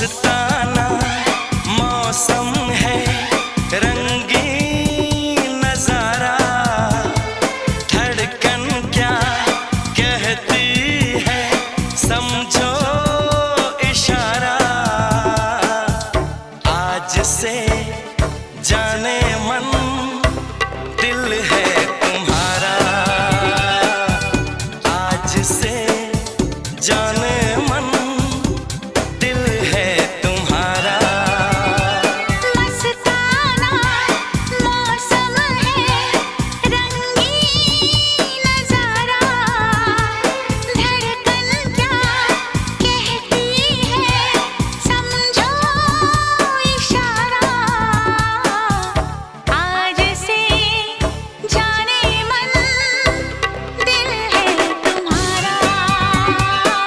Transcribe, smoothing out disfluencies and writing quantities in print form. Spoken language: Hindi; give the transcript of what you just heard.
मस्ताना मौसम है, रंगीन नजारा, धड़कन क्या कहती है समझो इशारा। आज से जाने मन दिल है तुम्हारा, आज से जाने